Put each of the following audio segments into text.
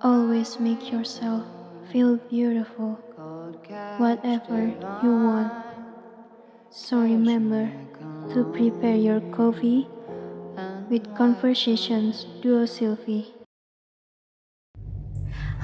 Always make yourself feel beautiful, whatever you want. So remember to prepare your coffee with Conversations Duo Sylvie.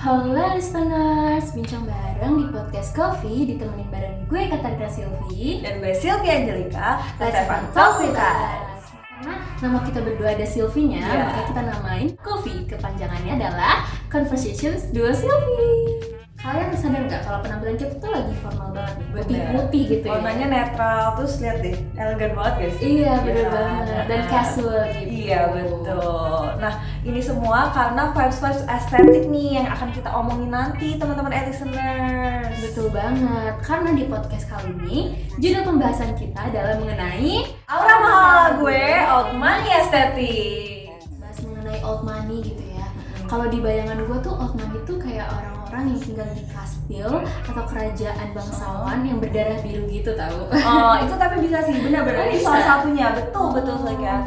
Halo listeners, bincang bareng di podcast Coffee ditemenin bareng gue Katarina Sylvie dan gue Sylvia Angelika. Let's have fun talk with us. Karena nama kita berdua ada Sylvie-nya, maka kita namain Coffee. Kepanjangannya adalah Conversations Duo Sylvie. Kalian sadar nggak kalau penampilan kita tuh lagi formal banget nih, putih gitu ya? Warnanya netral, terus lihat deh, elegan banget guys. Iya bener banget, dan casual gitu. Iya betul. Nah ini semua karena vibes estetik nih yang akan kita omongin nanti teman-teman listeners. Betul banget, karena di podcast kali ini judul pembahasan kita adalah mengenai Aura mahal gue, old money estetik. Bahas mengenai old money gitu ya. Kalau di bayangan gue tuh old money tuh kayak orang-orang yang tinggal di kastil atau kerajaan bangsawan yang berdarah biru gitu tahu. Oh itu tapi bisa sih, benar-benar ini Bisa. salah satunya, betul kan.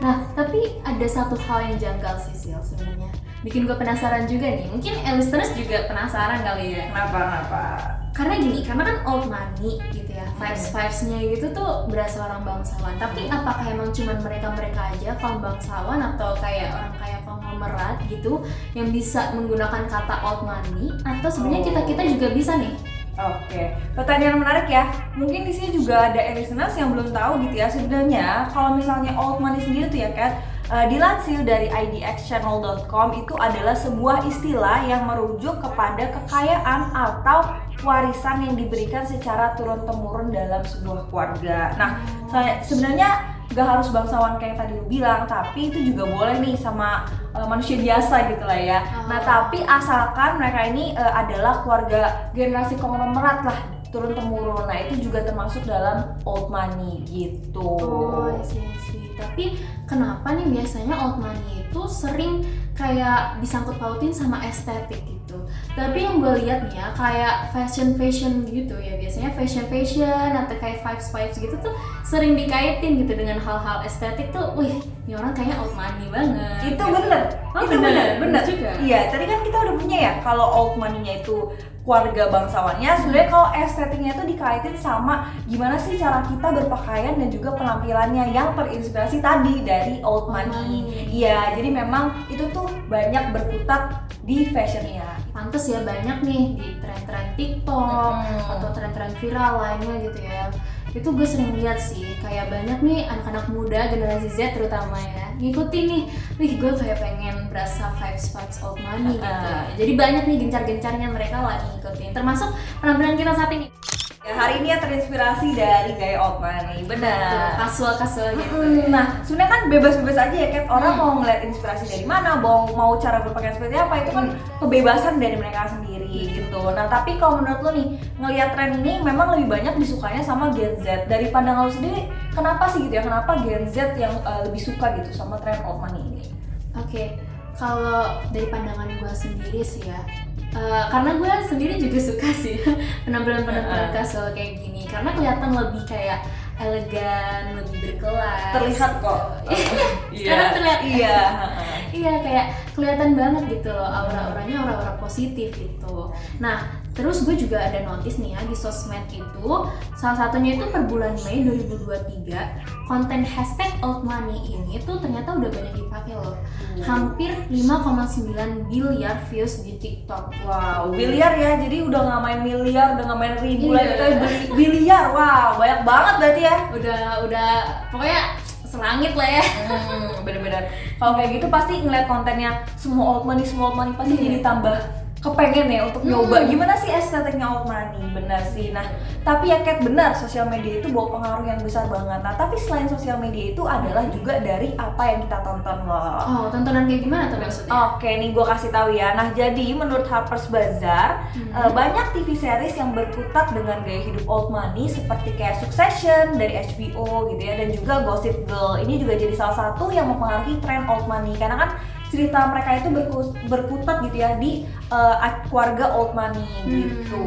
Nah, tapi ada satu hal yang janggal sih Sil sebenarnya. Bikin gue penasaran juga nih. Mungkin listeners juga penasaran kali ya. Kenapa? Karena gini, karena kan old money gitu ya, vibes-vibesnya gitu tuh berasa orang bangsawan. Tapi apakah emang cuman mereka-mereka aja kaum bangsawan atau kayak orang kaya konglomerat gitu yang bisa menggunakan kata old money, atau sebenarnya kita juga bisa nih? Oke, pertanyaan menarik ya. Mungkin di sini juga ada listeners yang belum tahu gitu ya. Sebenarnya kalau misalnya old money sendiri tuh ya Kat, dilansir dari idxchannel.com itu adalah sebuah istilah yang merujuk kepada kekayaan atau warisan yang diberikan secara turun-temurun dalam sebuah keluarga. Nah, sebenarnya gak harus bangsawan kayak tadi lu bilang, tapi itu juga boleh nih sama manusia biasa gitu lah ya. Nah, tapi asalkan mereka ini adalah keluarga generasi konglomerat lah, turun-temurun. Nah, itu juga termasuk dalam old money gitu. Oh, sih. Tapi kenapa nih biasanya old money itu sering kayak disangkut pautin sama estetik gitu. Tapi yang gue lihat nih ya, kayak fashion gitu ya, biasanya fashion atau kayak vibes gitu tuh sering dikaitin gitu dengan hal-hal estetik tuh. Wih, ini orang kayaknya old money banget. Itu gitu. bener. Oh, Itu bener juga. Iya, tadi kan kita udah punya ya kalau old money-nya itu keluarga bangsawannya. Sebenarnya kalau estetiknya itu dikaitin sama gimana sih cara kita berpakaian dan juga penampilannya yang terinspirasi tadi dari old money. Iya, jadi memang itu tuh banyak berkutat di fashionnya. Pantes ya banyak nih di tren-tren TikTok atau tren-tren viral lainnya gitu ya. Itu gue sering lihat sih, kayak banyak nih anak-anak muda generasi Z terutama ya ngikutin nih, wih gue kayak pengen berasa vibes old money gitu. Jadi banyak nih gencar-gencarnya mereka lagi ngikutin, termasuk penampilan kita saat ini. Ya, hari ini ya terinspirasi dari gaya old money, benar. Kasual gitu. Nah, sebenarnya kan bebas-bebas aja ya, Kat. Orang mau ngeliat inspirasi dari mana, mau cara berpakaian seperti apa, itu kan kebebasan dari mereka sendiri gitu. Nah, tapi kalau menurut lo nih, ngeliat tren ini memang lebih banyak disukanya sama Gen Z. Dari pandangan lo sendiri, kenapa sih gitu ya? Kenapa Gen Z yang lebih suka gitu sama tren old money ini? Oke, kalau dari pandangan gue sendiri sih ya, karena gue sendiri juga suka sih penampilan casual kayak gini, karena kelihatan lebih kayak elegan, lebih berkelas. Terlihat kok. Sekarang terlihat. Iya, kayak kelihatan banget gitu loh, aura-auranya aura-aura positif gitu. Nah, terus gue juga ada notice nih ya di sosmed itu, salah satunya itu per bulan Mei 2023, konten hashtag old money ini tuh ternyata udah banyak dipakai loh. Hampir 5,9 biliar views di TikTok. Wow, biliar ya, jadi udah nggak main miliar, udah nggak main ribu Iya. lagi, tapi biliar. Wow, banyak banget berarti ya. Udah pokoknya selangit lah ya. Bener-bener. Kalau kayak gitu pasti ngeliat kontennya semua old money pasti jadi tambah kepengen ya untuk nyoba gimana sih estetiknya old money. Benar sih. Nah, tapi ya Kat, benar sosial media itu bawa pengaruh yang besar banget. Nah, tapi selain sosial media itu adalah juga dari apa yang kita tonton loh. Oh, tontonan kayak gimana tuh maksudnya? Oke, nih gue kasih tahu ya. Nah, jadi menurut Harper's Bazaar, banyak TV series yang berkutat dengan gaya hidup old money seperti kayak Succession dari HBO gitu ya, dan juga Gossip Girl. Ini juga jadi salah satu yang mempengaruhi tren old money karena kan cerita mereka itu berkutat gitu ya di keluarga old money gitu.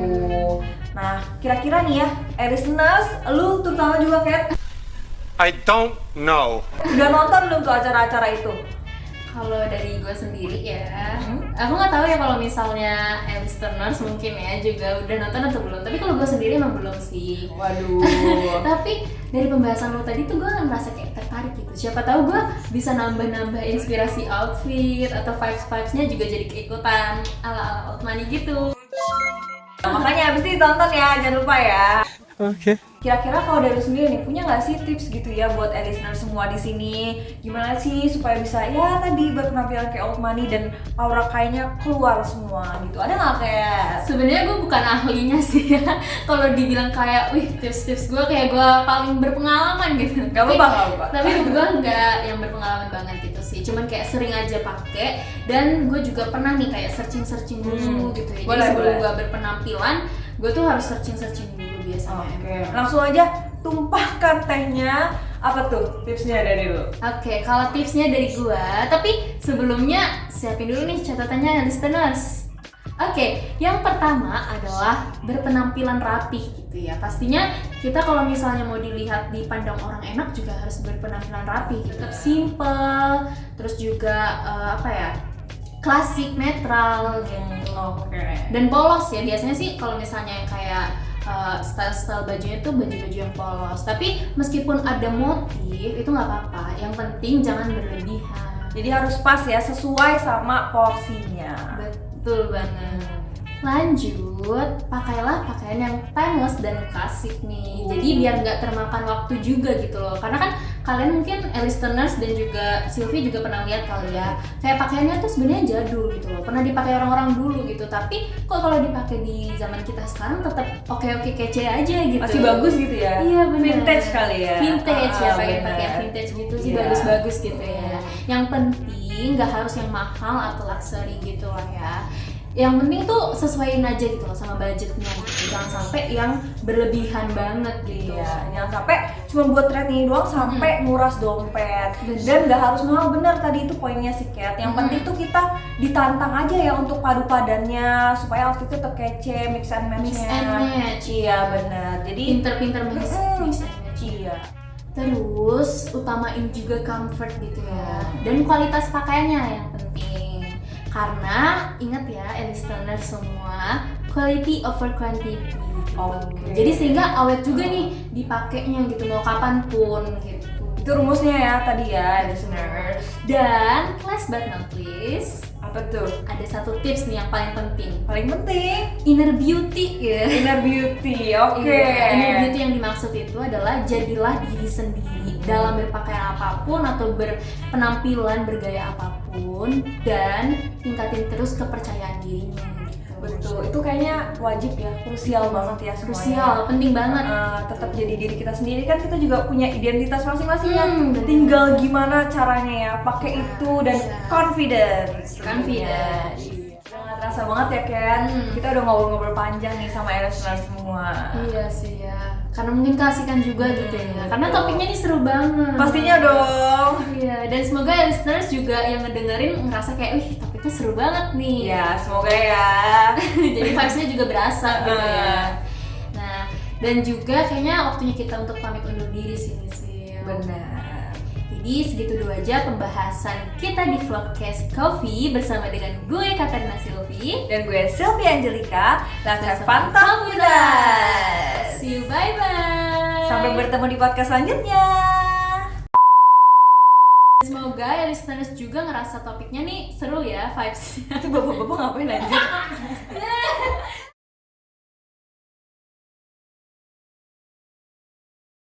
Nah, kira-kira nih ya, listeners, lu terutama juga Kat, I don't know. udah nonton belum tuh acara-acara itu? Kalau dari gue sendiri ya, aku nggak tahu ya kalau misalnya listeners mungkin ya juga udah nonton atau belum. Tapi kalau gue sendiri emang belum sih. Waduh. Tapi dari pembahasan lo tadi tuh gue merasa kayak tertarik gitu. Siapa tahu gue bisa nambah-nambah inspirasi outfit atau vibes-vibesnya juga jadi keikutan ala-ala Old Money gitu. Nah, makanya abis itu ditonton ya, jangan lupa ya. Oke. Kira-kira kalau dari lu sendiri nih, punya nggak sih tips gitu ya buat listener semua di sini? Gimana sih supaya bisa ya tadi berpenampilan kayak Old Money dan aura kayaknya keluar semua gitu? Ada nggak kayak? Sebenarnya gue bukan ahlinya sih ya. Kalau dibilang kayak, wih tips-tips gue kayak gue paling berpengalaman gitu. Gak apa-apa. Tapi gue nggak yang berpengalaman banget gitu sih. Cuman kayak sering aja pakai. Dan gue juga pernah nih kayak searching dulu gitu ya. Jadi sebelum gue berpenampilan, gue tuh harus searching dulu biasanya. Oke, langsung aja tumpahkan tehnya. Apa tuh tipsnya dari lu? Oke, kalau tipsnya dari gua, tapi sebelumnya siapin dulu nih catatannya listeners. Oke, yang pertama adalah berpenampilan rapih gitu ya. Pastinya kita kalau misalnya mau dilihat dipandang orang enak juga harus berpenampilan rapih, tetap simple, terus juga klasik, netral gitu. Oke. Dan polos ya, biasanya sih kalau misalnya yang kayak style-style bajunya tuh baju-baju yang polos. Tapi meskipun ada motif itu nggak apa-apa. Yang penting jangan berlebihan. Jadi harus pas ya, sesuai sama porsinya. Betul banget. Lanjut, pakailah pakaian yang timeless dan klasik nih. Jadi biar nggak termakan waktu juga gitu loh. Karena kan kalian mungkin listeners dan juga Sylvie juga pernah lihat kali ya, kayak pakaiannya tuh sebenarnya jadul gitu loh. Pernah dipakai orang-orang dulu gitu. Tapi kok kalau dipakai di zaman kita sekarang tetap oke kece aja gitu. Masih bagus gitu ya? Iya benar. Vintage kali ya? Vintage ya, bener. pakaian vintage gitu sih, Iya. bagus-bagus gitu ya. Yang penting nggak harus yang mahal atau luxury gitu lah ya. Yang penting tuh sesuaiin aja gitu loh sama budgetnya gitu. Jangan sampai yang berlebihan banget gitu. Iya, jangan sampai cuma buat tren ini doang sampai nguras dompet. Bener. Dan gak harus mahal, bener tadi itu poinnya si Kat. Yang penting tuh kita ditantang aja ya untuk padu-padannya supaya outfit tetap kece, mix and match-nya. Mix and match. Iya bener. Jadi Pinter-pinter mix and match. iya. Terus utamain juga comfort gitu ya. Dan kualitas pakaiannya yang penting. Karena ingat ya, listener semua, quality over quantity gitu. Oke. Jadi sehingga awet juga nih dipakainya gitu, mau kapanpun gitu. Itu rumusnya ya tadi ya, listeners. Dan last but not least, Apa tuh? ada satu tips nih yang paling penting. Paling penting, Inner beauty ya. inner beauty. Oke. Iya, inner beauty yang dimaksud itu adalah jadilah diri sendiri dalam berpakaian apapun atau berpenampilan bergaya apapun, dan tingkatin terus kepercayaan dirinya gitu. Betul, itu kayaknya wajib ya, krusial banget ya semuanya. Krusial, penting banget. Tetap jadi diri kita sendiri, kan kita juga punya identitas masing-masing ya. Betul. Tinggal gimana caranya ya pakai itu dan Iya. confidence. Confidence. Sangat terasa banget ya Ken. Kita udah ngobrol-ngobrol panjang nih sama listener semua. Iya sih ya. Karena mungkin keasikan juga gitu ya. Karena betul. topiknya ini seru banget. Pastinya dong. Iya, dan semoga listeners juga yang ngedengerin ngerasa kayak, wih topiknya seru banget nih. Ya, semoga ya. Jadi vibes-nya juga berasa gitu ya. Nah, dan juga kayaknya waktunya kita untuk pamit undur diri sih, Sil. Benar. Jadi segitu dulu aja pembahasan kita di Vlogcast Coffee bersama dengan gue Katarina Sylvie Dan gue Sylvie Angelika. Let's have bersama fun talk with us. See you, bye-bye. Sampai bertemu di podcast selanjutnya. Semoga ya listeners juga ngerasa topiknya nih seru ya vibes. Itu bapak-bapak ngapain anjir?